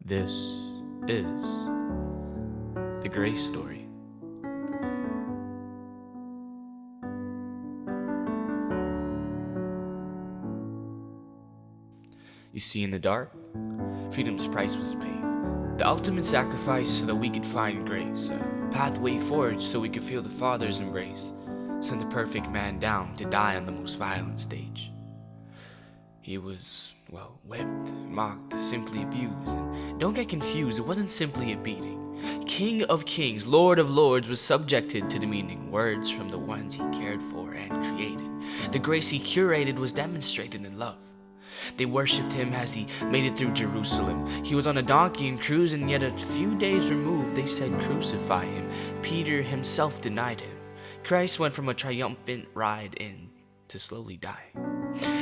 This is the Grace Story. You see, in the dark, freedom's price was paid. The ultimate sacrifice so that we could find grace, a pathway forged so we could feel the Father's embrace, sent the perfect man down to die on the most violent stage. He was, whipped, mocked, simply abused. And don't get confused, it wasn't simply a beating. King of kings, Lord of lords was subjected to demeaning words from the ones he cared for and created. The grace he curated was demonstrated in love. They worshipped him as he made it through Jerusalem. He was on a donkey and cruising, yet a few days removed they said crucify him. Peter himself denied him. Christ went from a triumphant ride in to slowly die.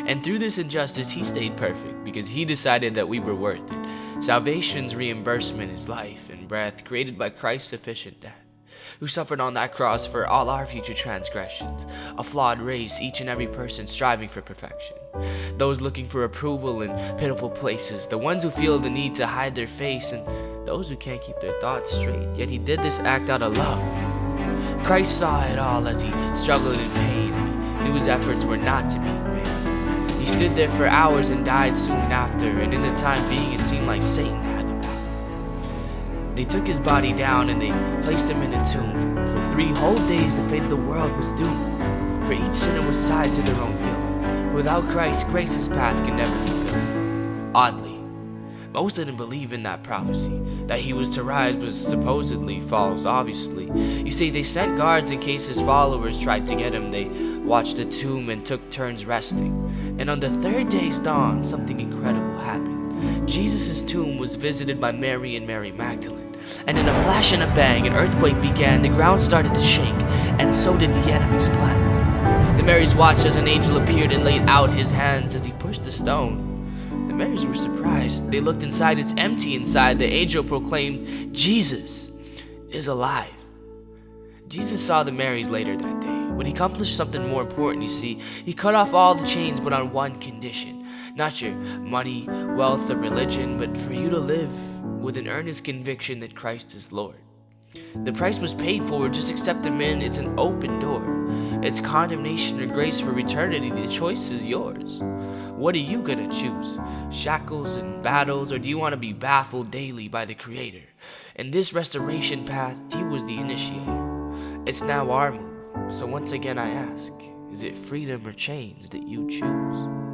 And through this injustice, he stayed perfect because he decided that we were worth it. Salvation's reimbursement is life and breath created by Christ's sufficient death, who suffered on that cross for all our future transgressions. A flawed race, each and every person striving for perfection. Those looking for approval in pitiful places, the ones who feel the need to hide their face, and those who can't keep their thoughts straight. Yet he did this act out of love. Christ saw it all as he struggled in pain, and he knew his efforts were not to be in vain. He stood there for hours and died soon after, and in the time being it seemed like Satan had the power. They took his body down and they placed him in a tomb. For 3 whole days the fate of the world was doomed, for each sinner was tied to their own guilt. For without Christ, grace's path can never be built. Oddly, most didn't believe in that prophecy. That he was to rise was supposedly false, obviously. You see, they sent guards in case his followers tried to get him. They watched the tomb and took turns resting. And on the 3rd day's dawn, something incredible happened. Jesus' tomb was visited by Mary and Mary Magdalene. And in a flash and a bang, an earthquake began. The ground started to shake, and so did the enemy's plans. The Marys watched as an angel appeared and laid out his hands as he pushed the stone. The Marys were surprised. They looked inside, it's empty inside. The angel proclaimed, Jesus is alive. Jesus saw the Marys later that day. But he accomplished something more important, you see. He cut off all the chains, but on one condition. Not your money, wealth, or religion, but for you to live with an earnest conviction that Christ is Lord. The price was paid for, just accept him in. It's an open door. It's condemnation or grace for eternity. The choice is yours. What are you gonna choose? Shackles and battles, or do you want to be baffled daily by the Creator? In this restoration path, he was the initiator. It's now our move. So once again I ask, is it freedom or change that you choose?